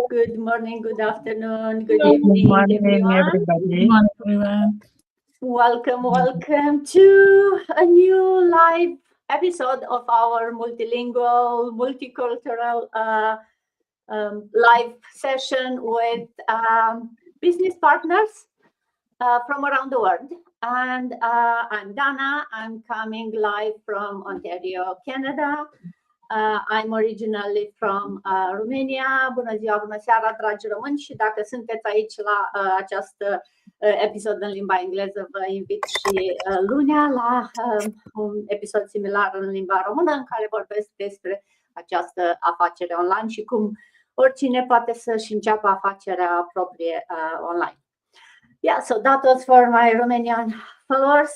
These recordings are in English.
Good morning, good afternoon, good Hello. Good evening, morning, everyone. Good everybody. morning, everyone. Welcome to a new live episode of our multilingual, multicultural live session with business partners from around the world. And I'm Dana. I'm coming live from Ontario, Canada. I'm originally from Romania. Bună ziua, bună seara, dragi români, și dacă sunteți aici la această episod în limba engleză, vă invit și lunea la un episod similar în limba română în care vorbesc despre această afacere online și cum oricine poate să-și înceapă afacerea proprie online. Yeah, so that was for my Romanian followers.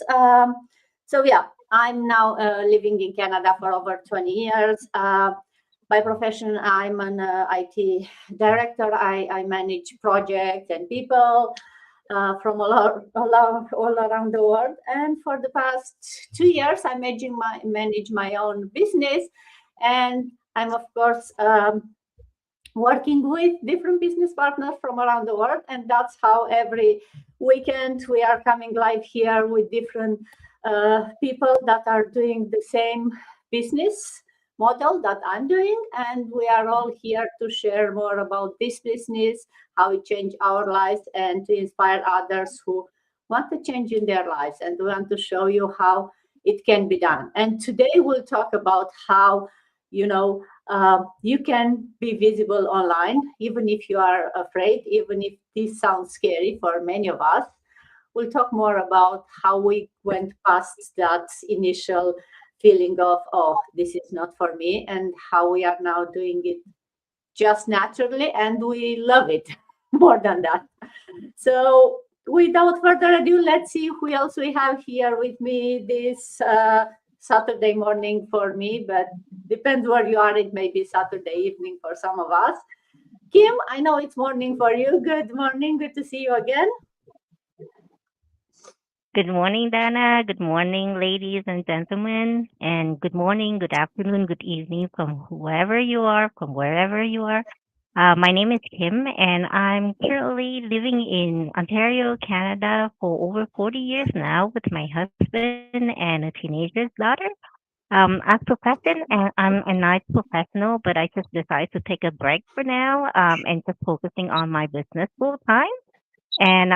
I'm now living in Canada for over 20 years. By profession, I'm an IT director. I manage projects and people from all around the world. And for the past 2 years, I manage my own business. And I'm, of course, working with different business partners from around the world. And that's how every weekend we are coming live here with different people that are doing the same business model that I'm doing. And we are all here to share more about this business, how it changed our lives, and to inspire others who want to change in their lives and want to show you how it can be done. And today we'll talk about how, you can be visible online, even if you are afraid, even if this sounds scary for many of us. We'll talk more about how we went past that initial feeling of, oh, this is not for me, and how we are now doing it just naturally, and we love it more than that. So without further ado, let's see who else we have here with me this Saturday morning for me, but depends where you are. It may be Saturday evening for some of us. Kim, I know it's morning for you. Good morning. Good to see you again. Good morning, Dana. Good morning, ladies and gentlemen. And good morning, good afternoon, good evening from whoever you are, from wherever you are. My name is Kim, and I'm currently living in Ontario, Canada for over 40 years now with my husband and a teenager's daughter. As profession, and I'm a night professional, but I just decided to take a break for now and just focusing on my business full time. And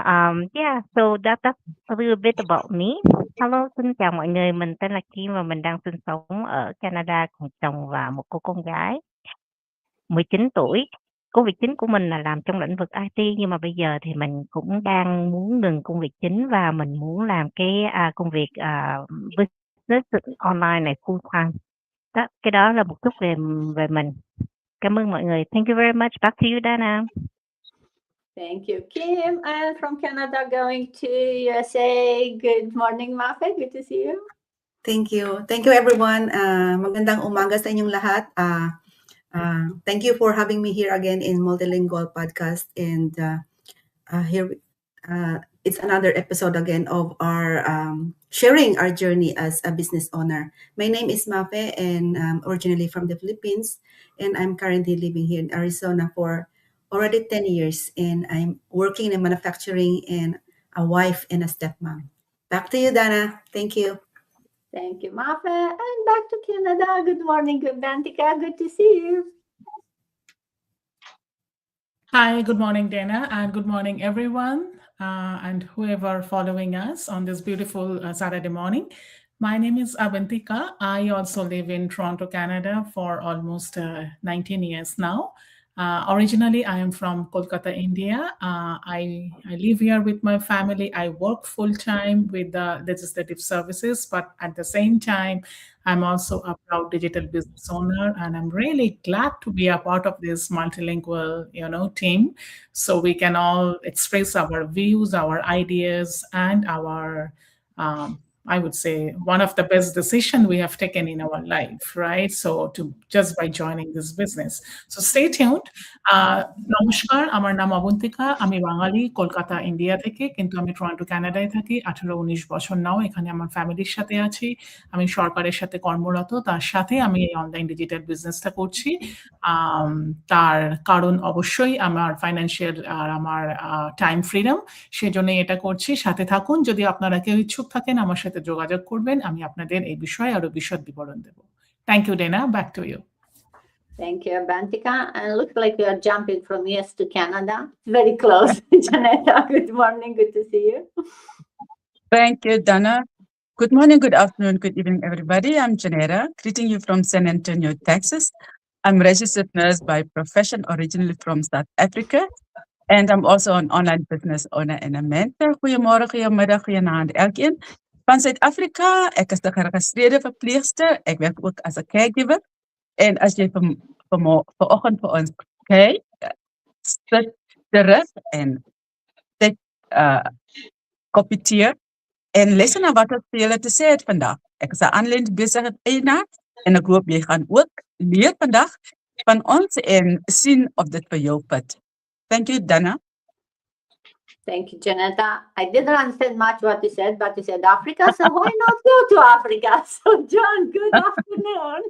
so that's a little bit about me. Hello, xin chào mọi người. Mình tên là Kim và mình đang sinh sống ở Canada cùng chồng và một cô con gái 19 tuổi. Công việc chính của mình là làm trong lĩnh vực IT, nhưng mà bây giờ thì mình cũng đang muốn ngừng công việc chính và mình muốn làm cái công việc business online này full time. Cái đó là một chút về mình. Cảm ơn mọi người. Thank you very much. Back to you, Dana. Thank you, Kim. And from Canada, going to USA. Good morning, Mafe. Good to see you. Thank you. Thank you, everyone. Magandang umaga sa inyong lahat. Thank you for having me here again in Multilingual Podcast. And here, it's another episode again of our sharing our journey as a business owner. My name is Mafe, and I'm originally from the Philippines. And I'm currently living here in Arizona for already 10 years, and I'm working in manufacturing and a wife and a stepmom. Back to you, Dana. Thank you. Thank you, Mafe. And back to Canada. Good morning, Bantika. Good to see you. Hi, good morning, Dana, and good morning, everyone, and whoever following us on this beautiful Saturday morning. My name is Avantika. I also live in Toronto, Canada for almost 19 years now. Originally, I am from Kolkata, India. I live here with my family. I work full-time with the legislative services, but at the same time, I'm also a proud digital business owner, and I'm really glad to be a part of this multilingual, team, so we can all express our views, our ideas, and our I would say, one of the best decisions we have taken in our life, right? So just by joining this business. So stay tuned. নমস্কার, আমার নাম অবন্তিকা, আমি বাঙালি, Kolkata, India থেকে, কিন্তু আমি Toronto, কানাডায় থাকি। 18-19 বছর নাও এখানে আমার ফ্যামিলির সাথে আছি। আমি সরকারের সাথে কর্মরত, তার সাথে আমি এই অনলাইন ডিজিটাল বিজনেসটা করছি। তার কারণ অবশ্যই আমার ফাইন্যান্সিয়াল আর আমার টাইম ফ্রিডম, সেজন্যই এটা করছি। সাথে থাকুন। যদি আপনারা কেউ ইচ্ছুক থাকেন আমার সাথে যোগাযোগ করবেন, আমি আপনাদের এই বিষয়ে আরো বিশদ বিবরণ দেব। Thank you, Dana. Back to you. Thank you, Avantika. And it looks like we are jumping from US to Canada. Very close. Janetta, good morning. Good to see you. Thank you, Dana. Good morning, good afternoon, good evening, everybody. I'm Janetta, greeting you from San Antonio, Texas. I'm a registered nurse by profession, originally from South Africa. And I'm also an online business owner and a mentor. Goeiemorgen, goeiemiddag, goeienaand elkeen. Van Zuid-Afrika, ek is de geregistreerde verpleegster. Ik werk ook als een caregiver. En als je vanochtend voor ons kijkt, sit terug en take kopje thee en luister naar wat ik voor jullie te zeggen vandaag. Ik is een aanleiding bezig eienaar en ik hoop je gaan ook leer vandaag van ons en zien of dit voor jou past. Thank you, Dana. Thank you, Janetta. I didn't understand much what you said, but you said Africa, so why not go to Africa? So, John, good afternoon.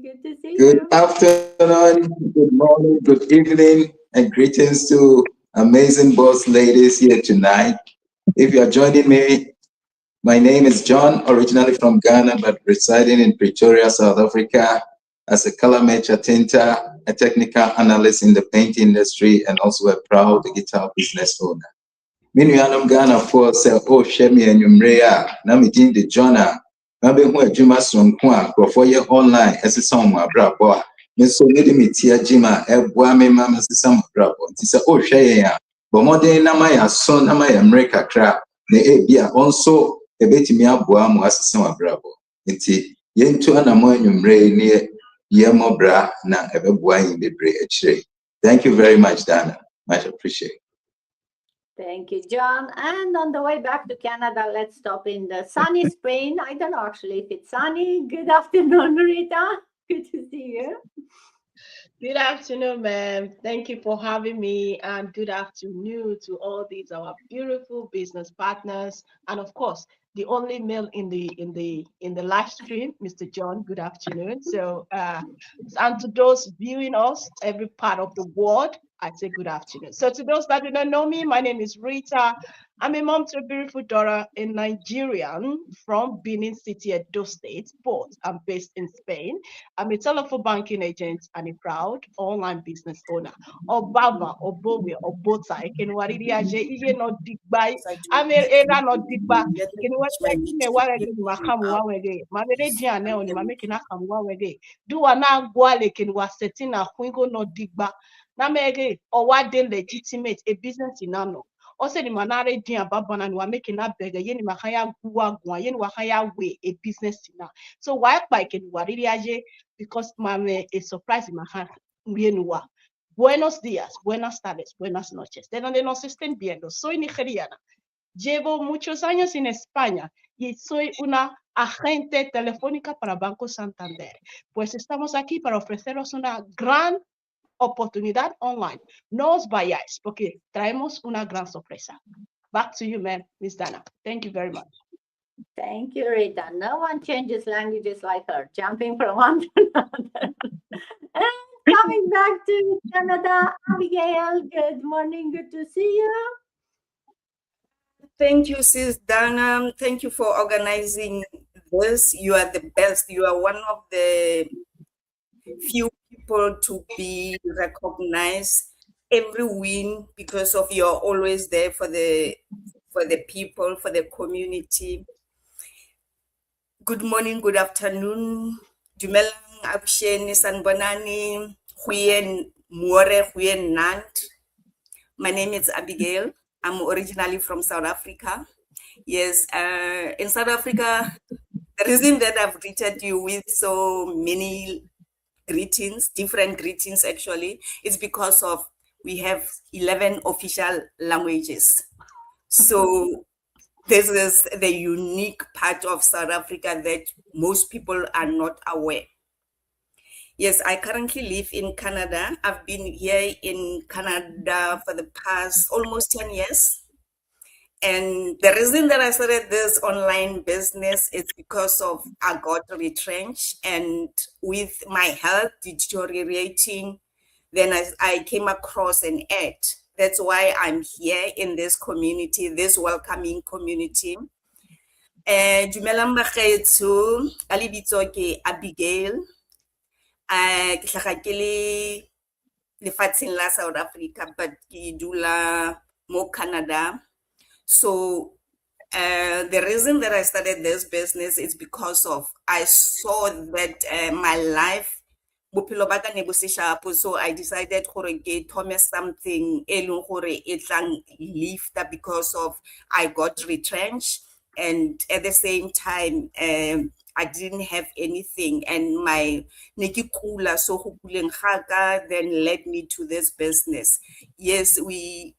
Good to see you. Good afternoon, good morning, good evening, and greetings to amazing boss ladies here tonight. If you are joining me, my name is John, originally from Ghana, but residing in Pretoria, South Africa, as a color matcher tinter, a technical analyst in the paint industry, and also a proud digital business owner. Minuanum Ghana for say, oh, Shemi and Umrea, Namijin de Jonah, Nabe Hua Juma Sum Kwa, for your online as a song, my brabo. Miss so need me tia Jima, Ebwame Mama Sam brabo. It's a oh, Shaya, but more than Namaya son, Namaya America crap, ne Ebia also a bit me up Boam as a summer brabo. It's yen to an ammonium ray near. Na Thank you very much, Dana. Much appreciated. Thank you, John. And on the way back to Canada, let's stop in the sunny Spain. I don't know actually if it's sunny. Good afternoon, Rita. Good to see you. Good afternoon, ma'am. Thank you for having me, and good afternoon to all these our beautiful business partners, and of course, the only male in the live stream, Mr. John. Good afternoon. So, and to those viewing us every part of the world, I say good afternoon. So, to those that do not know me, my name is Rita. I'm a mom to a beautiful daughter, a Nigerian from Benin City, Edo State, but I'm based in Spain. I'm a telephone banking agent and a proud online business owner. Obama, Obowe, Obota, Ekenwaridiaje, Iye no Digbai, Era no Digba, Duana Guale Kenwa Setina, Hugo no Digba, Namege, or what then legitimate a business in Ano. Also, the manare dia babana and we're making that beggar, yen mahaya gua yen wahaya way a business now. So why bike in waridiaje? Because mame a surprise in my hand. Buenos días, buenas tardes, buenas noches. De donde nos estén viendo, soy nigeriana. Llevo muchos años en España y soy una agente telefónica para Banco Santander. Pues estamos aquí para ofreceros una gran oportunidad online. No os vayáis porque traemos una gran sorpresa. Back to you, ma'am, Miss Dana. Thank you very much. Thank you, Rita. No one changes languages like her, jumping from one to another. And coming back to Canada, Abigail, good morning, good to see you. Thank you, Sis Dana. Thank you for organizing this. You are the best. You are one of the few people to be recognized every win because of you're always there for the people, for the community. Good morning, good afternoon. Dumelang Absheni Sanbonani, Huyen Muore, Huyen Nant. My name is Abigail. I'm originally from South Africa. Yes, in South Africa, the reason that I've greeted you with so many greetings, different greetings actually, is because of we have 11 official languages. So This is the unique part of South Africa that most people are not aware. Yes, I currently live in Canada. I've been here in Canada for the past almost 10 years. And the reason that I started this online business is because of I got retrenched, and with my health deteriorating, then I came across an ad. That's why I'm here in this community, this welcoming community. Dumelang bagaetsho, ka lebitso ke Abigail. Ke tlhaga ke le lefatsheng la South Africa, but ke dula mo Canada. So the reason that I started this business is because of I saw that my life bophelo ba ka ne bo se sharpo, so I decided gore ke thome something e leng gore e tlang lifta because of I got retrenched, and at the same time I didn't have anything, and my ne ke kula, so go kuleng ga ka then led me to this business. Yes, we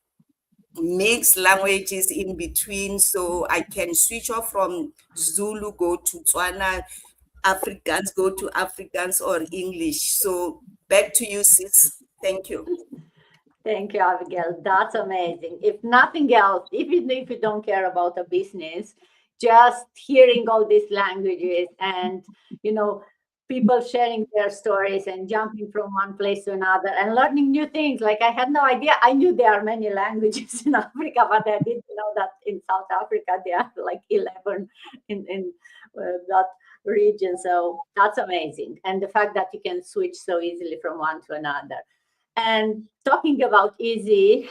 mix languages in between, so I can switch off from Zulu, go to Tswana, Afrikaans, go to Afrikaans, or English. So back to you, sis. Thank you. Thank you, Abigail. That's amazing. If nothing else, even if you don't care about a business, just hearing all these languages and, people sharing their stories and jumping from one place to another and learning new things. Like, I had no idea. I knew there are many languages in Africa, but I didn't know that in South Africa there are like 11 in that region. So that's amazing. And the fact that you can switch so easily from one to another. And talking about easy,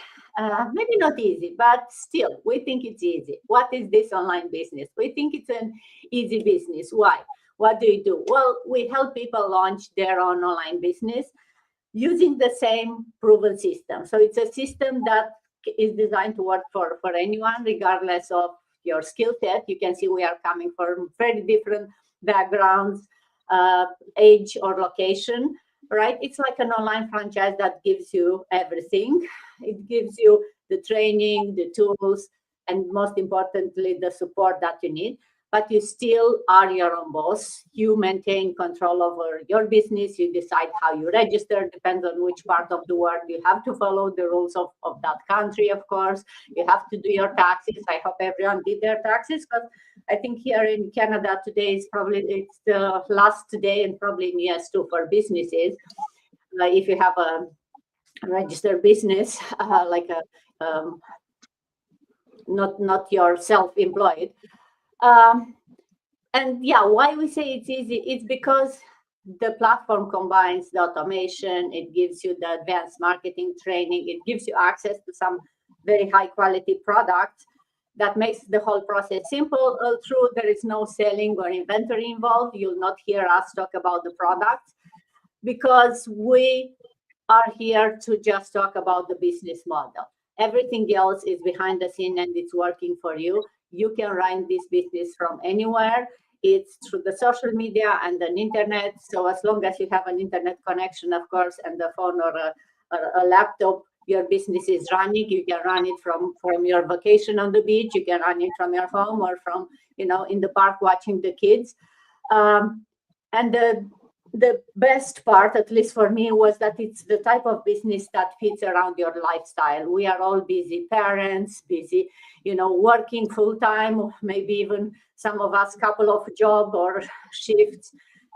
maybe not easy, but still, we think it's easy. What is this online business? We think it's an easy business. Why? What do you do? Well, we help people launch their own online business using the same proven system. So it's a system that is designed to work for anyone, regardless of your skill set. You can see we are coming from very different backgrounds, age or location, right? It's like an online franchise that gives you everything. It gives you the training, the tools, and most importantly, the support that you need. But you still are your own boss. You maintain control over your business. You decide how you register, depends on which part of the world. You have to follow the rules of that country, of course. You have to do your taxes. I hope everyone did their taxes, because I think here in Canada today is it's the last day, and probably in US too for businesses. If you have a registered business, like not your self-employed. And yeah, why we say it's easy, it's because the platform combines the automation, it gives you the advanced marketing training, it gives you access to some very high quality products that makes the whole process simple. True, there is no selling or inventory involved. You'll not hear us talk about the products, because we are here to just talk about the business model. Everything else is behind the scene and it's working for you. You can run this business from anywhere. It's through the social media and the internet. So as long as you have an internet connection, of course, and the phone or a laptop, your business is running. You can run it from your vacation on the beach. You can run it from your home or from, in the park watching the kids. And the best part, at least for me, was that it's the type of business that fits around your lifestyle. We are all busy parents, busy, working full time, maybe even some of us couple of job or shifts,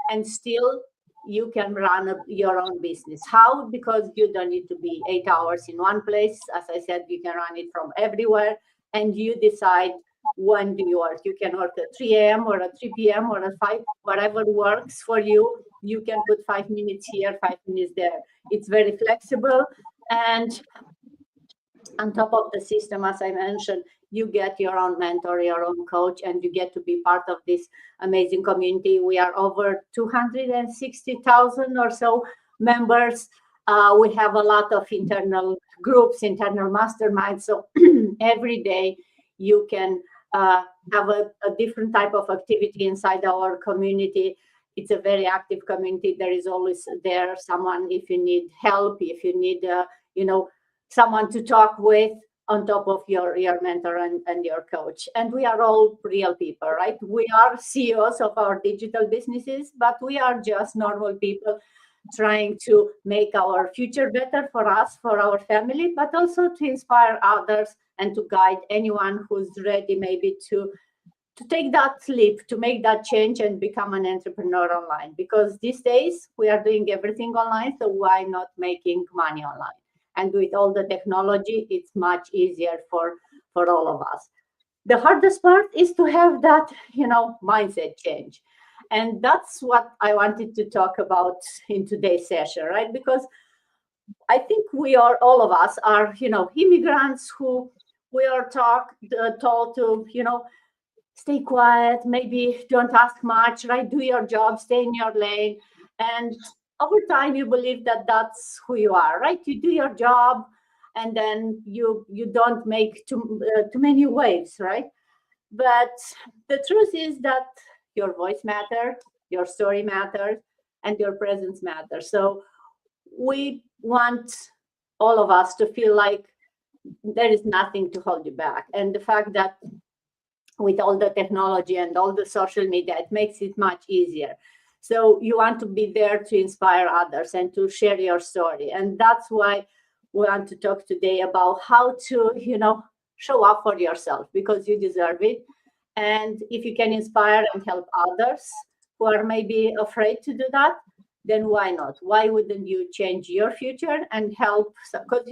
and still you can run your own business. How? Because you don't need to be 8 hours in one place. As I said, you can run it from everywhere, and you decide when do you work. You can work at 3 a.m. or at 3 p.m. or at 5, whatever works for you. You can put 5 minutes here, 5 minutes there. It's very flexible. And on top of the system, as I mentioned, you get your own mentor, your own coach, and you get to be part of this amazing community. We are over 260,000 or so members. We have a lot of internal groups, internal masterminds. So every day you can have a different type of activity inside our community. It's a very active community. There is always someone if you need help, if you need, someone to talk with. on top of your mentor and your coach. And we are all real people, right? We are CEOs of our digital businesses, but we are just normal people trying to make our future better for us, for our family, but also to inspire others and to guide anyone who's ready maybe to take that leap, to make that change and become an entrepreneur online. Because these days we are doing everything online, so why not making money online? And with all the technology, it's much easier for all of us. The hardest part is to have that, mindset change. And that's what I wanted to talk about in today's session, right? Because I think all of us are, immigrants who we are told to, stay quiet, maybe don't ask much, right? Do your job, stay in your lane. And over time, you believe that that's who you are, right? You do your job, and then you don't make too many waves, right? But the truth is that your voice matters, your story matters, and your presence matters. So we want all of us to feel like there is nothing to hold you back. And the fact that with all the technology and all the social media, it makes it much easier. So you want to be there to inspire others and to share your story. And that's why we want to talk today about how to, show up for yourself, because you deserve it. And if you can inspire and help others who are maybe afraid to do that, then why not? Why wouldn't you change your future and help? Because,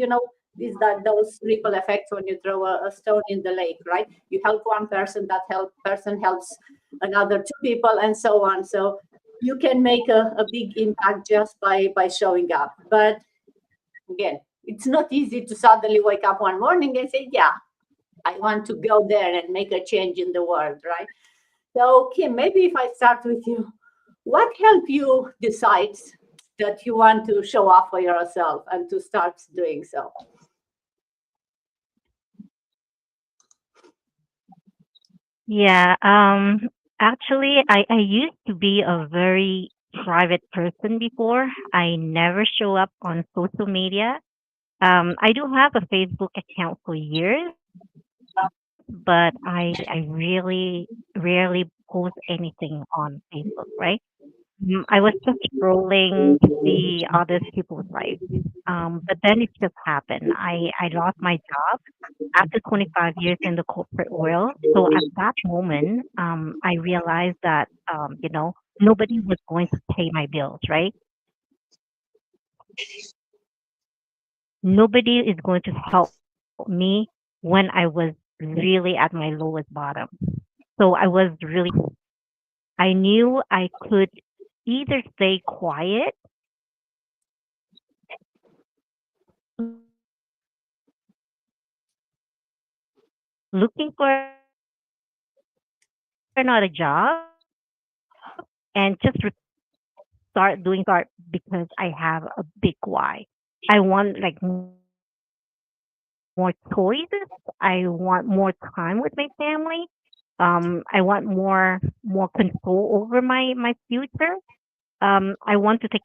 those ripple effects when you throw a stone in the lake, right? You help one person, that person helps another 2 people, and so on. So you can make a big impact just by showing up. But again, it's not easy to suddenly wake up one morning and say, yeah, I want to go there and make a change in the world, right? So Kim, maybe if I start with you, what helped you decide that you want to show up for yourself and to start doing so? Yeah, actually, I used to be a very private person before. I never show up on social media. I do have a Facebook account for years, but I really rarely post anything on Facebook, right? I was just scrolling to see other people's lives. But then it just happened. I lost my job after 25 years in the corporate world. So at that moment, I realized that, nobody was going to pay my bills, right? Nobody is going to help me when I was really at my lowest bottom. So I knew I could either stay quiet, looking for another job, and just start because I have a big why. I want like more choices. I want more time with my family. I want more control over my future. I want to take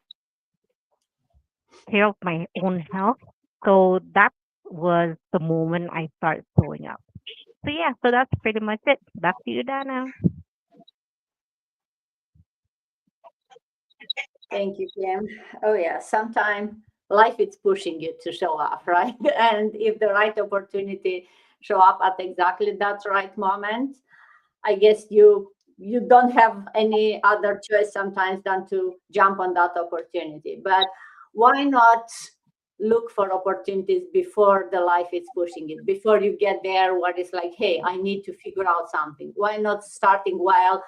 care of my own health. So that was the moment I started showing up. So yeah, so that's pretty much it. Back to you, Dana. Thank you, Kim. Oh yeah, sometimes life is pushing you to show up, right? And if the right opportunity show up at exactly that right moment, I guess you don't have any other choice sometimes than to jump on that opportunity. But why not look for opportunities before the life is pushing it, before you get there where it's like, hey, I need to figure out something? Why not starting while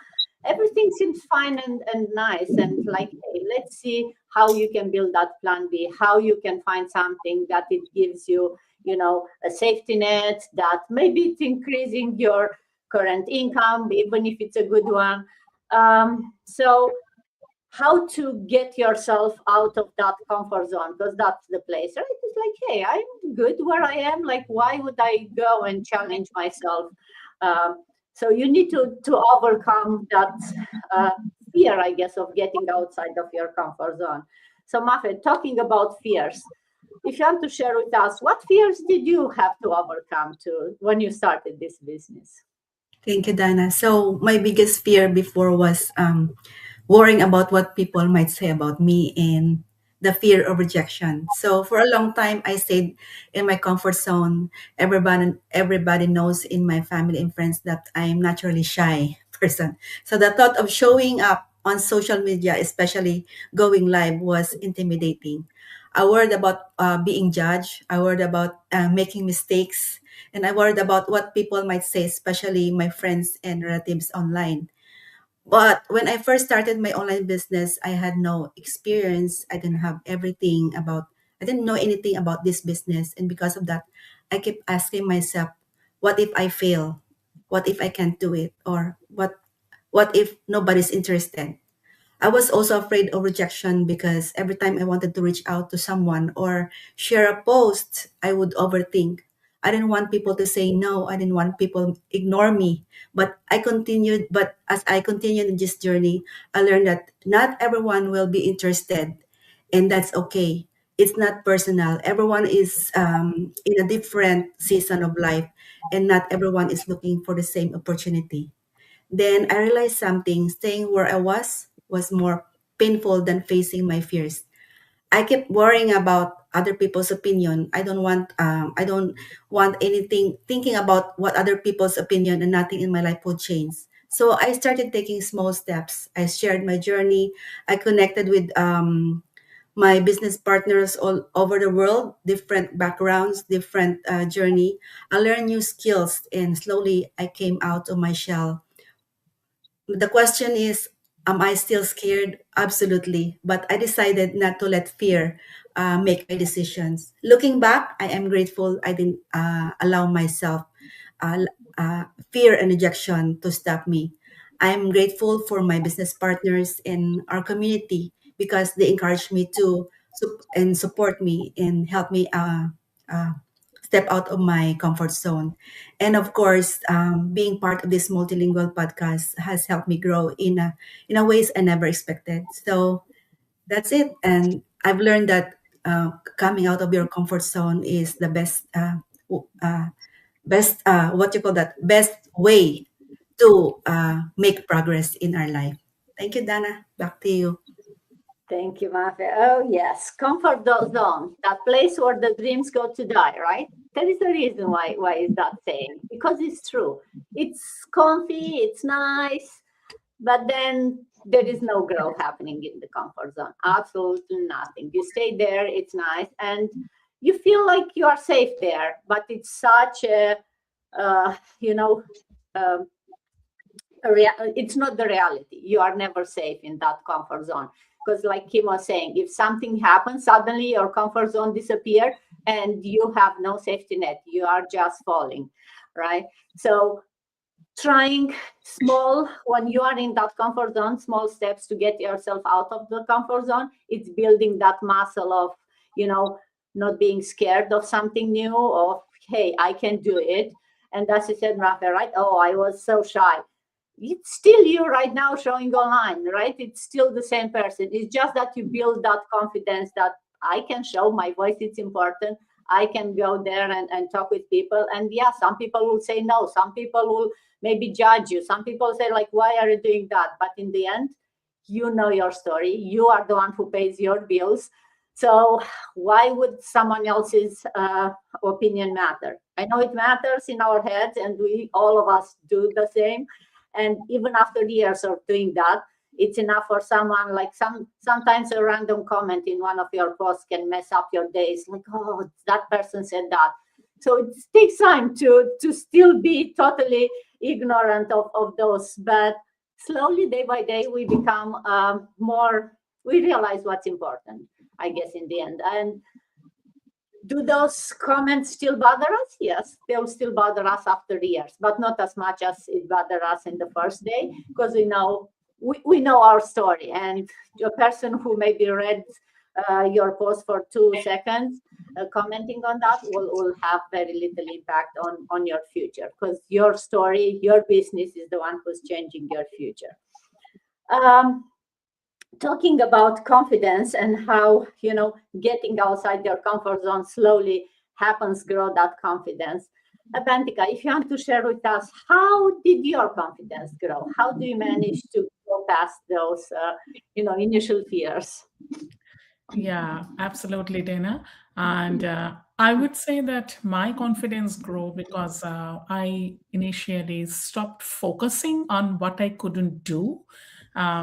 everything seems fine and nice, and like, hey, let's see how you can build that plan B, how you can find something that it gives you, a safety net, that maybe it's increasing your current income, even if it's a good one. So how to get yourself out of that comfort zone, because that's the place, right? It's like, hey, I'm good where I am. Like, why would I go and challenge myself? So you need to overcome that fear, I guess, of getting outside of your comfort zone. So Mafed, talking about fears, if you want to share with us, what fears did you have to overcome when you started this business? Thank you, Dana. So my biggest fear before was worrying about what people might say about me and the fear of rejection. So for a long time, I stayed in my comfort zone. Everybody knows in my family and friends that I am naturally shy person. So the thought of showing up on social media, especially going live, was intimidating. I worried about being judged. I worried about making mistakes, and I worried about what people might say, especially my friends and relatives online. But when I first started my online business, I had no experience. I didn't know anything about this business. And because of that, I kept asking myself, what if I fail? What if I can't do it? Or what if nobody's interested? I was also afraid of rejection because every time I wanted to reach out to someone or share a post, I would overthink. I didn't want people to say no. I didn't want people ignore me. But as I continued in this journey, I learned that not everyone will be interested, and that's okay. It's not personal. Everyone is in a different season of life, and not everyone is looking for the same opportunity. Then I realized something. Staying where I was more painful than facing my fears. I kept worrying about other people's opinion. I don't want anything thinking about what other people's opinion, and nothing in my life would change. So I started taking small steps. I shared my journey. I connected with my business partners all over the world, different backgrounds, different journey. I learned new skills, and slowly I came out of my shell. The question is, am I still scared? Absolutely. But I decided not to let fear make my decisions. Looking back, I am grateful I didn't allow myself uh, fear and rejection to stop me. I'm grateful for my business partners and our community because they encouraged me to and support me and help me uh, step out of my comfort zone. And of course, being part of this multilingual podcast has helped me grow in a ways I never expected. So that's it. And I've learned that coming out of your comfort zone is the what you call that, best way to make progress in our life. Thank you, Dana. Back to you. Thank you, Mafe. Oh, yes, comfort zone, that place where the dreams go to die, right? There is a reason why is that saying, because it's true. It's comfy, it's nice, but then there is no growth happening in the comfort zone. Absolutely nothing. You stay there, it's nice, and you feel like you are safe there, but it's such a, you know, it's not the reality. You are never safe in that comfort zone. Because like Kim was saying, if something happens, suddenly your comfort zone disappears and you have no safety net. You are just falling, right? So trying small, when you are in that comfort zone, small steps to get yourself out of the comfort zone, it's building that muscle of, not being scared of something new, of, hey, I can do it. And as you said, Rafa, right? Oh, I was so shy. It's still you right now showing online, right? It's still the same person. It's just that you build that confidence that I can show my voice. It's important. I can go there and talk with people. And yeah, some people will say no. Some people will maybe judge you. Some people say like, why are you doing that? But in the end, you know your story. You are the one who pays your bills. So why would someone else's opinion matter? I know it matters in our heads, and all of us do the same. And even after years of doing that, it's enough for someone, like sometimes a random comment in one of your posts can mess up your days. Like, oh, that person said that. So it takes time to still be totally ignorant of those. But slowly, day by day, we become we realize what's important, I guess, in the end. And do those comments still bother us? Yes, they'll still bother us after years, but not as much as it bothered us in the first day, because we know our story. And a person who maybe read your post for 2 seconds, commenting on that will have very little impact on your future, because your story, your business is the one who's changing your future. talking about confidence and how, getting outside your comfort zone slowly happens grow that confidence. Avantika, if you want to share with us, how did your confidence grow? How do you manage to go past those, initial fears? Yeah, absolutely, Dana. And I would say that my confidence grew because I initially stopped focusing on what I couldn't do.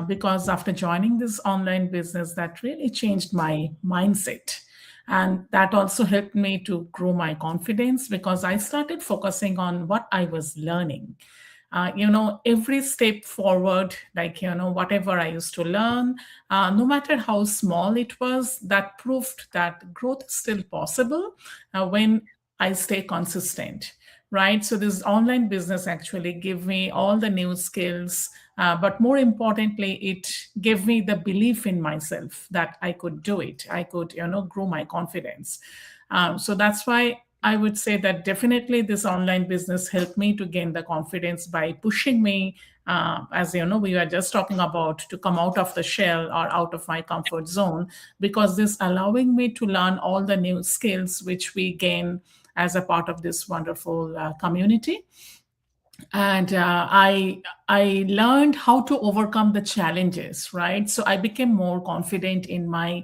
Because after joining this online business, that really changed my mindset. And that also helped me to grow my confidence because I started focusing on what I was learning. Every step forward, like, whatever I used to learn, no matter how small it was, that proved that growth is still possible when I stay consistent, right? So this online business actually gave me all the new skills, but more importantly, it gave me the belief in myself that I could do it. I could, grow my confidence. So that's why I would say that definitely this online business helped me to gain the confidence by pushing me, as you know, we were just talking about, to come out of the shell or out of my comfort zone, because this allowing me to learn all the new skills which we gain as a part of this wonderful community. And I learned how to overcome the challenges, right? So I became more confident in my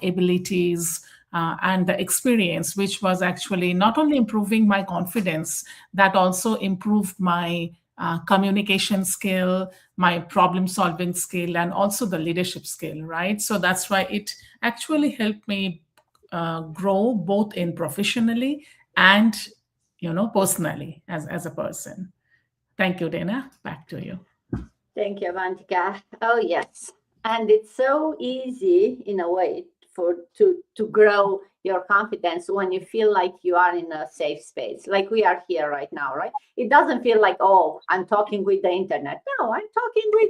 abilities and the experience, which was actually not only improving my confidence, that also improved my communication skill, my problem solving skill, and also the leadership skill, right? So that's why it actually helped me grow both in professionally and personally as a person. Thank you, Dana. Back to you. Thank you, Avantika. Oh, yes. And it's so easy in a way to grow your confidence when you feel like you are in a safe space, like we are here right now, right? It doesn't feel like, oh, I'm talking with the internet. No, I'm talking with,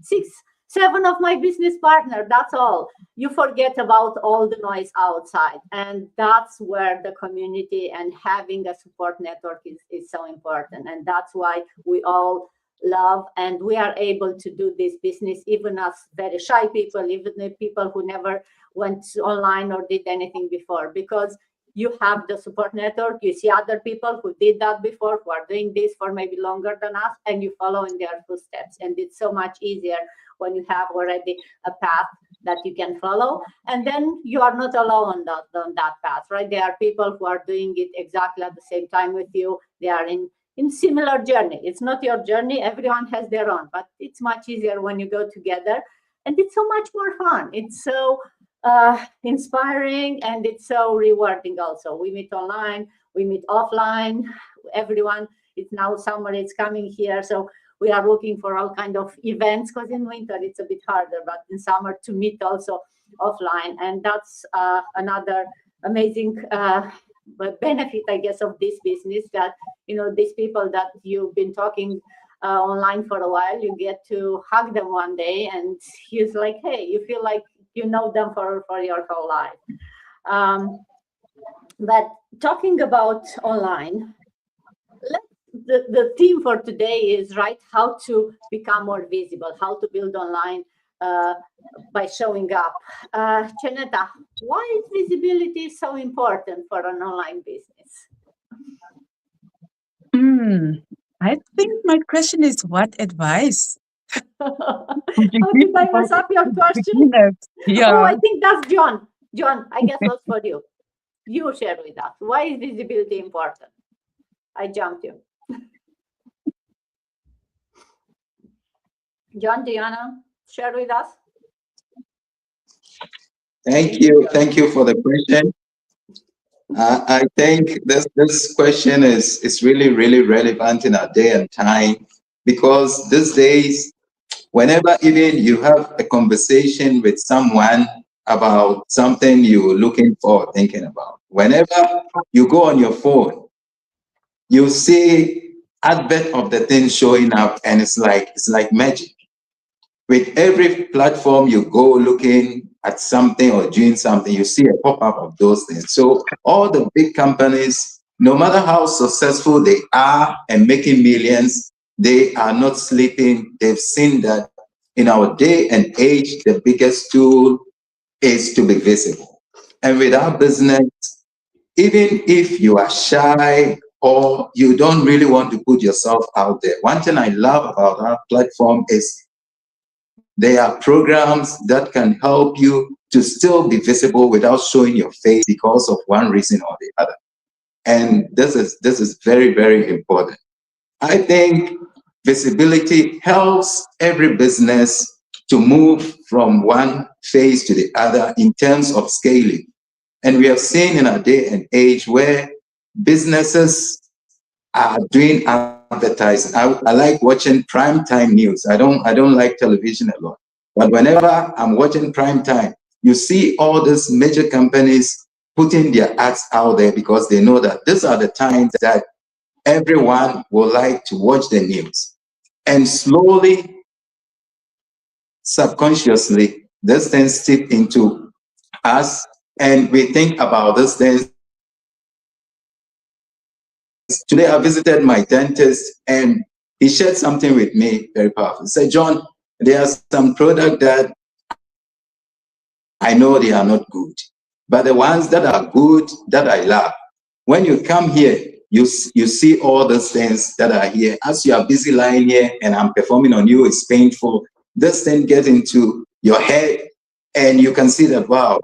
6, 7 of my business partners. That's all. You forget about all the noise outside. And that's where the community and having a support network is so important. And that's why we all love and we are able to do this business, even as very shy people, even the people who never went online or did anything before, because you have the support network, you see other people who did that before, who are doing this for maybe longer than us, and you follow in their footsteps. And it's so much easier when you have already a path that you can follow. And then you are not alone on that path, right? There are people who are doing it exactly at the same time with you. They are in similar journey. It's not your journey. Everyone has their own, but it's much easier when you go together. And it's so much more fun. It's so inspiring, and it's so rewarding also. We meet online, we meet offline. Everyone, it's now summer, it's coming here. So we are looking for all kind of events, because in winter it's a bit harder, but in summer to meet also offline. And that's another amazing benefit, I guess, of this business, that, these people that you've been talking online for a while, you get to hug them one day and he's like, hey, you feel like you know them for your whole life. But talking about online, the theme for today is, right, how to become more visible, how to build online by showing up. Cheneta, why is visibility so important for an online business? I think my question is, what advice? Did I mess up your question? Yeah. Oh, I think that's John. John, I guess that's for you. You share with us. Why is visibility important? I jumped you. John, do you want to share with us? Thank you. Thank you for the question. I think this question is really, really relevant in our day and time, because these days, whenever even you have a conversation with someone about something you're looking for, thinking about, whenever you go on your phone, you see advert of the thing showing up, and it's like magic. With every platform you go looking at something or doing something, you see a pop-up of those things. So all the big companies, no matter how successful they are and making millions, they are not sleeping. They've seen that in our day and age, the biggest tool is to be visible. And with our business, even if you are shy or you don't really want to put yourself out there, one thing I love about our platform is there are programs that can help you to still be visible without showing your face because of one reason or the other. And this is very, very important. I think visibility helps every business to move from one phase to the other in terms of scaling. And we have seen in our day and age where businesses are doing advertising. I like watching primetime news. I don't like television a lot. But whenever I'm watching primetime, you see all these major companies putting their ads out there because they know that these are the times that everyone will like to watch the news. And slowly, subconsciously, these things seep into us, and we think about these things. Today, I visited my dentist, and he shared something with me very powerful. He said, John, there are some products that I know they are not good, but the ones that are good, that I love, when you come here, you see all those things that are here. As you are busy lying here and I'm performing on you, it's painful. This thing gets into your head and you can see that, wow,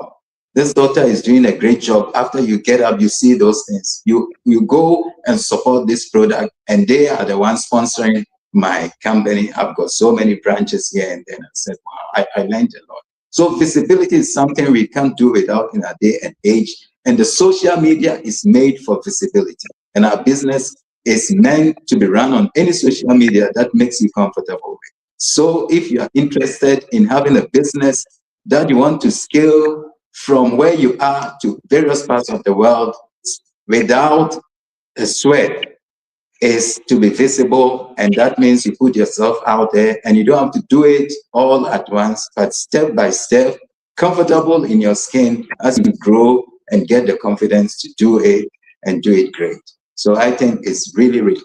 this doctor is doing a great job. After you get up, you see those things. You go and support this product, and they are the ones sponsoring my company. I've got so many branches here, and then I said, wow, I learned a lot. So visibility is something we can't do without in our day and age. And the social media is made for visibility. And our business is meant to be run on any social media that makes you comfortable with. So if you are interested in having a business that you want to scale from where you are to various parts of the world without a sweat, is to be visible. And that means you put yourself out there, and you don't have to do it all at once, but step by step, comfortable in your skin as you grow and get the confidence to do it and do it great. So I think it's really, really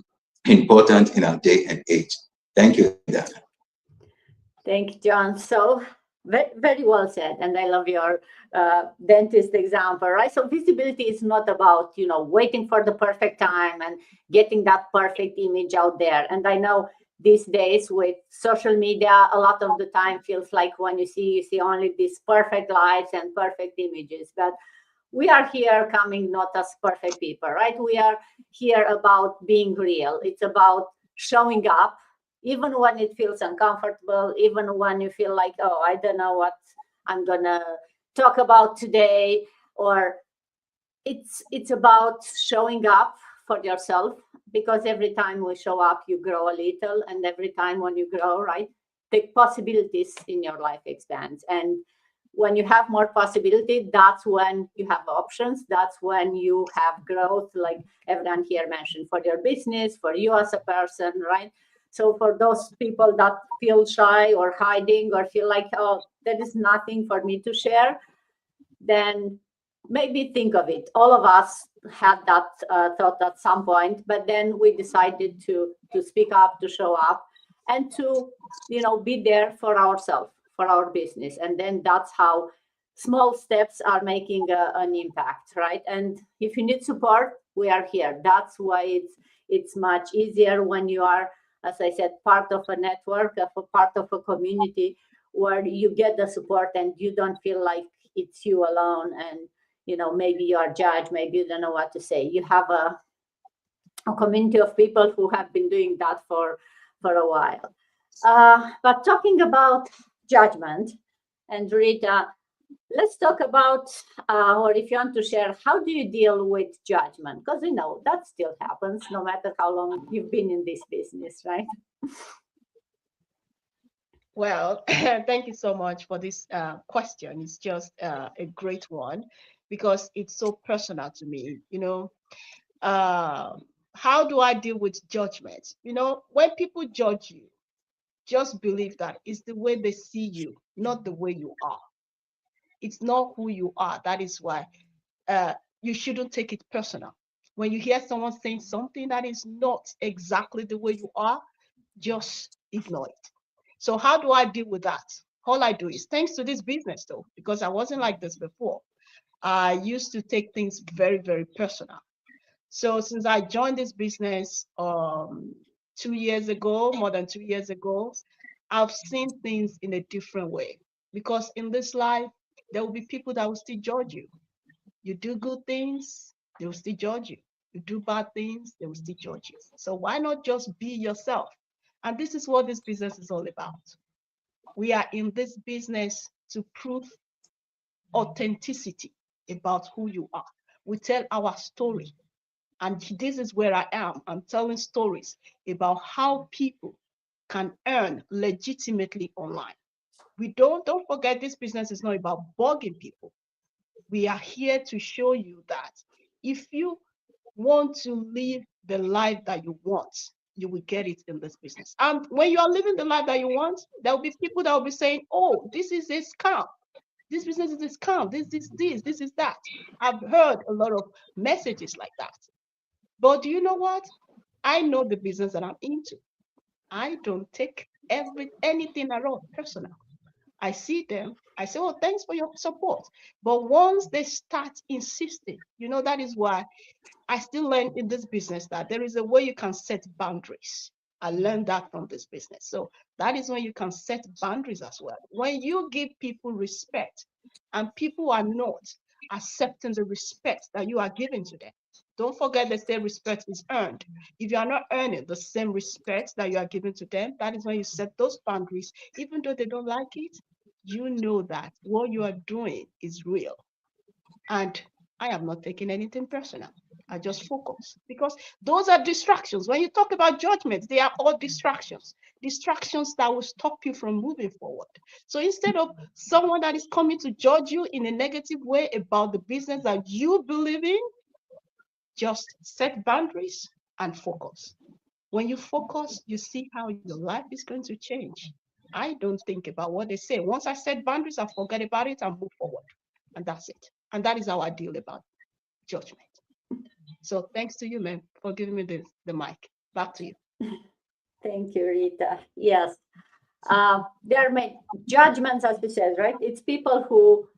important in our day and age. Thank you, Dana. Thank you, John. So very, very well said. And I love your dentist example, right? So visibility is not about, waiting for the perfect time and getting that perfect image out there. And I know these days with social media, a lot of the time feels like when you see only these perfect lives and perfect images. But we are here coming not as perfect people, right? We are here about being real. It's about showing up, even when it feels uncomfortable, even when you feel like, oh, I don't know what I'm gonna talk about today, or it's about showing up for yourself, because every time we show up, you grow a little, and every time when you grow, right, the possibilities in your life expands. And when you have more possibility, that's when you have options. That's when you have growth, like everyone here mentioned, for your business, for you as a person, right? So for those people that feel shy or hiding or feel like, oh, there is nothing for me to share, then maybe think of it. All of us had that thought at some point, but then we decided to speak up, to show up, and to be there for ourselves, for our business. And then that's how small steps are making an impact, right? And if you need support, we are here. That's why it's much easier when you are, as I said, part of a network, of a part of a community where you get the support and you don't feel like it's you alone, and maybe you are judged, maybe you don't know what to say. You have a community of people who have been doing that for a while. But talking about judgment, and Rita, let's talk about, or if you want to share, how do you deal with judgment? Because that still happens no matter how long you've been in this business, right? Well, thank you so much for this question. It's just a great one because it's so personal to me. How do I deal with judgment? When people judge you, just believe that it's the way they see you, not the way you are. It's not who you are. That is why you shouldn't take it personal. When you hear someone saying something that is not exactly the way you are, just ignore it. So how do I deal with that? All I do is, thanks to this business though, because I wasn't like this before, I used to take things very, very personal. So since I joined this business 2 years ago, more than 2 years ago, I've seen things in a different way. Because in this life, there will be people that will still judge you. You do good things, they will still judge you. You do bad things, they will still judge you. So why not just be yourself? And this is what this business is all about. We are in this business to prove authenticity about who you are. We tell our story. And this is where I am. I'm telling stories about how people can earn legitimately online. Don't forget, this business is not about bugging people. We are here to show you that if you want to live the life that you want, you will get it in this business. And when you are living the life that you want, there will be people that will be saying, oh, this is a scam. This business is a scam. This is that. I've heard a lot of messages like that. But do you know what? I know the business that I'm into. I don't take anything at all personal. I see them, I say, oh, thanks for your support. But once they start insisting, that is why I still learn in this business that there is a way you can set boundaries. I learned that from this business. So that is when you can set boundaries as well. When you give people respect and people are not accepting the respect that you are giving to them. Don't forget they say respect is earned. If you are not earning the same respect that you are giving to them, that is when you set those boundaries. Even though they don't like it, you know that what you are doing is real. And I am not taking anything personal. I just focus because those are distractions. When you talk about judgment, they are all distractions that will stop you from moving forward. So instead of someone that is coming to judge you in a negative way about the business that you believe in, just set boundaries and focus. When you focus, you see how your life is going to change. I don't think about what they say. Once I set boundaries, I forget about it and move forward. And that's it. And that is how I deal about judgment. So thanks to you, ma'am, for giving me the mic. Back to you. Thank you, Rita. Yes. There are many judgments, as you said, right? It's people who,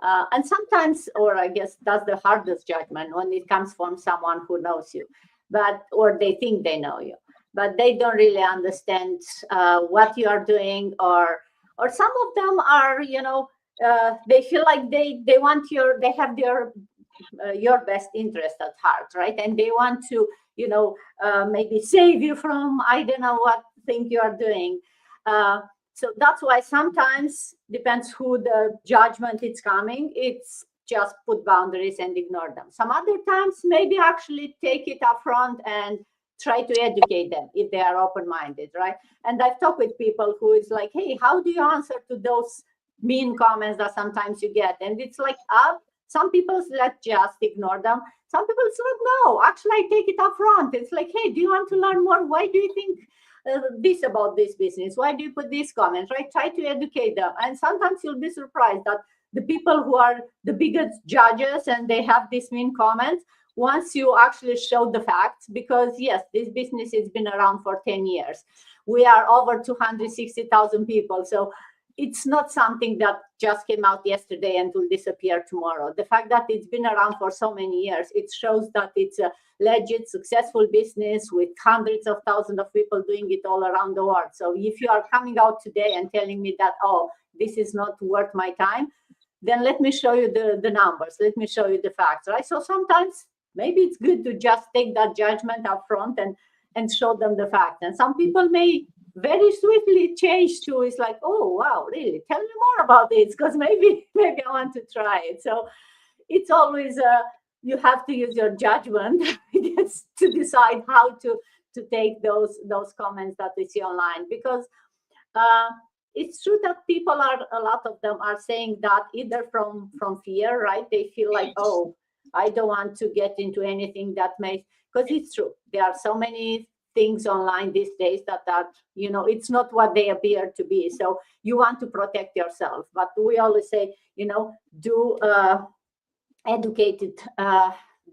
and sometimes, or I guess that's the hardest judgment when it comes from someone who knows you, or they think they know you, but they don't really understand what you are doing, or some of them are, they feel like they have your best interest at heart, right? And they want to, maybe save you from, I don't know what thing you are doing. So that's why sometimes, depends who the judgment is coming, it's just put boundaries and ignore them. Some other times, maybe actually take it up front and try to educate them if they are open-minded, right? And I've talked with people who is like, hey, how do you answer to those mean comments that sometimes you get? And it's like, some people just ignore them. Some people say, no, actually, I take it up front. It's like, hey, do you want to learn more? Why do you think this about this business? Why do you put these comments, right? Try to educate them. And sometimes you'll be surprised that the people who are the biggest judges and they have these mean comments, once you actually show the facts, because yes, this business has been around for 10 years. We are over 260,000 people. So it's not something that just came out yesterday and will disappear tomorrow. The fact that it's been around for so many years, it shows that it's a legit, successful business with hundreds of thousands of people doing it all around the world. So if you are coming out today and telling me that, oh, this is not worth my time, then let me show you the numbers. Let me show you the facts, right? So sometimes maybe it's good to just take that judgment up front and show them the facts. And some people may very swiftly change to, it's like, oh, wow, really? Tell me more about this, because maybe I want to try it. So it's always, you have to use your judgment to decide how to take those comments that we see online, because it's true that people a lot of them are saying that either from fear, right? They feel like, oh, I don't want to get into anything that may, because it's true. There are so many things online these days that it's not what they appear to be. So you want to protect yourself. But we always say, do educated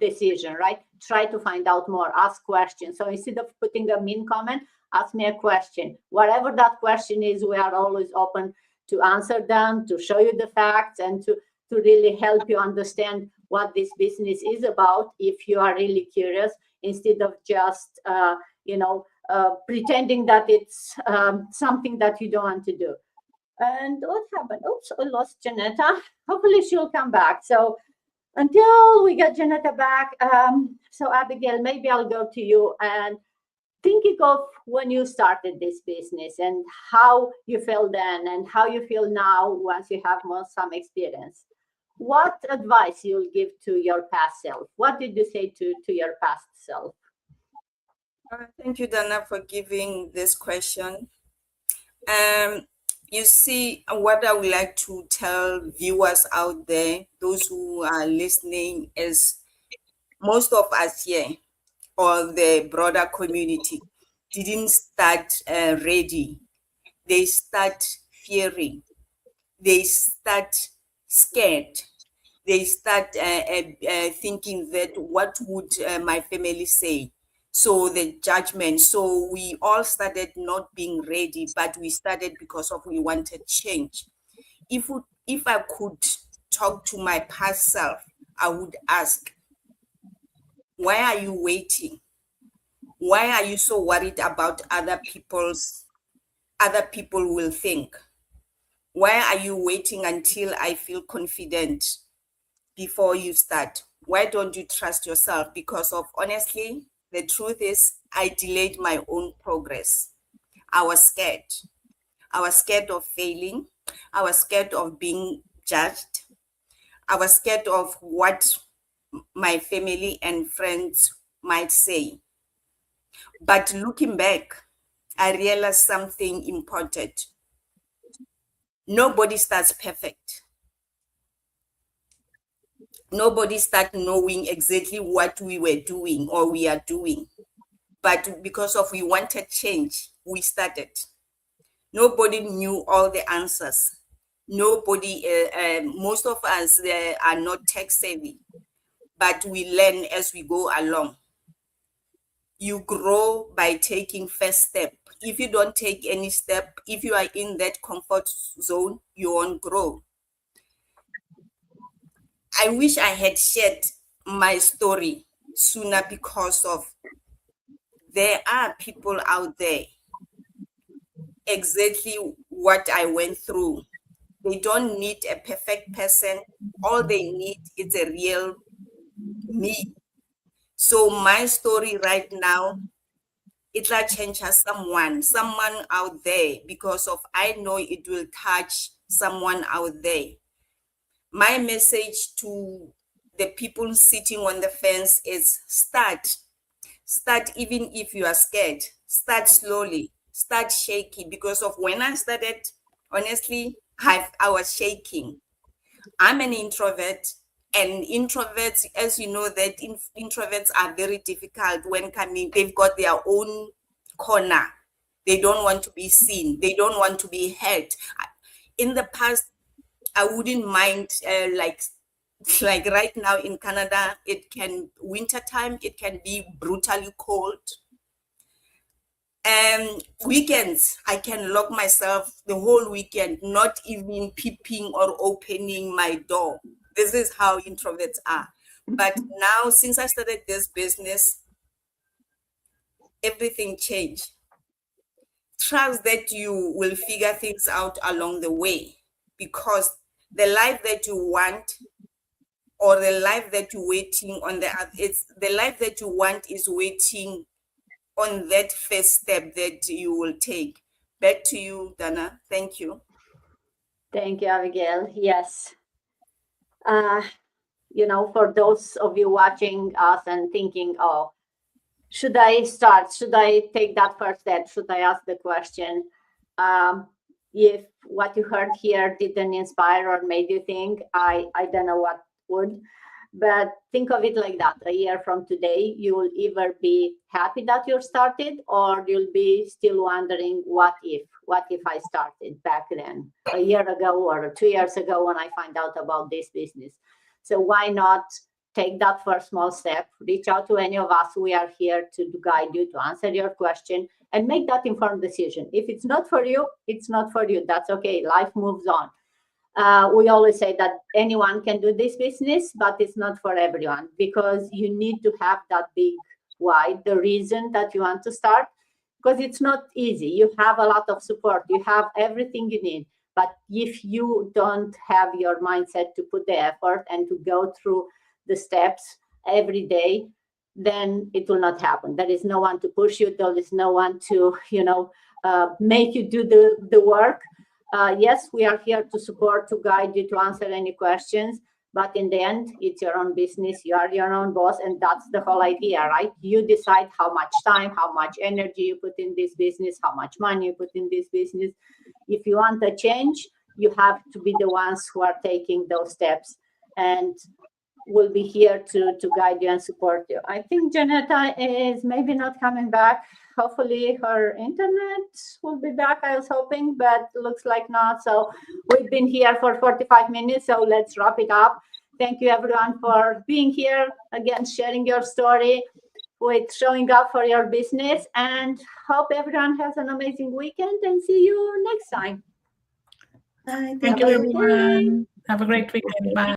decision, right? Try to find out more, ask questions. So instead of putting a mean comment, ask me a question. Whatever that question is, we are always open to answer them, to show you the facts, and to really help you understand what this business is about if you are really curious, instead of just, pretending that it's something that you don't want to do. And what happened? Oops, I lost Janetta. Hopefully she'll come back. So until we get Janetta back, so Abigail, maybe I'll go to you and thinking of when you started this business and how you felt then and how you feel now once you have some experience. What advice you'll give to your past self? What did you say to your past self? Thank you, Dana, for giving this question. You see, what I would like to tell viewers out there, those who are listening, is most of us here, or the broader community, didn't start ready. They start fearing. They start scared. They start thinking that what would my family say? So the judgment. So we all started not being ready, but we started because of we wanted change. If I could talk to my past self, I would ask, why are you waiting? Why are you so worried about other people will think? Why are you waiting until I feel confident before you start? Why don't you trust yourself? Because of, honestly, the truth is, I delayed my own progress. I was scared. I was scared of failing. I was scared of being judged. I was scared of what my family and friends might say. But looking back, I realized something important. Nobody starts perfect. Nobody starts knowing exactly what we were doing or we are doing. But because of we wanted change, we started. Nobody knew all the answers. Nobody, most of us are not tech savvy, but we learn as we go along. You grow by taking first step. If you don't take any step, if you are in that comfort zone, you won't grow. I wish I had shared my story sooner, because of there are people out there exactly what I went through. They don't need a perfect person. All they need is a real me. So my story right now, it'll change someone out there, because of I know it will touch someone out there. My message to the people sitting on the fence is start, even if you are scared. Start slowly, start shaky, because of when I started, honestly, I was shaking. I'm an introvert, and introverts, as you know, that introverts are very difficult when coming. They've got their own corner. They don't want to be seen. They don't want to be heard. In the past, I wouldn't mind like right now in Canada, wintertime, it can be brutally cold. Weekends, I can lock myself the whole weekend, not even peeping or opening my door. This is how introverts are. But now, since I started this business, everything changed. Trust that you will figure things out along the way, because the life that you want, or the life that you're waiting on, the life that you want is waiting on that first step that you will take. Back to you, Dana. Thank you. Thank you, Abigail. Yes. For those of you watching us and thinking, oh, should I start? Should I take that first step? Should I ask the question? If what you heard here didn't inspire or made you think, I don't know what would. But think of it like that. A year from today, you will either be happy that you started, or you'll be still wondering, what if I started back then, a year ago or 2 years ago, when I find out about this business. So why not take that first small step, reach out to any of us. We are here to guide you, to answer your question, and make that informed decision. If it's not for you, it's not for you. That's okay. Life moves on. We always say that anyone can do this business, but it's not for everyone, because you need to have that big why, the reason that you want to start, because it's not easy. You have a lot of support. You have everything you need. But if you don't have your mindset to put the effort and to go through the steps every day, then it will not happen. There is no one to push you. There is no one to, make you do the work. Yes, we are here to support, to guide you, to answer any questions. But in the end, it's your own business. You are your own boss. And that's the whole idea, right? You decide how much time, how much energy you put in this business, how much money you put in this business. If you want a change, you have to be the ones who are taking those steps. And we'll be here to guide you and support you. I think Janetta is maybe not coming back. Hopefully her internet will be back, I was hoping, but looks like not. So we've been here for 45 minutes, so let's wrap it up. Thank you everyone for being here, again, sharing your story, with showing up for your business, and hope everyone has an amazing weekend and see you next time. Bye. Thank you, everyone. Have a great weekend. Bye.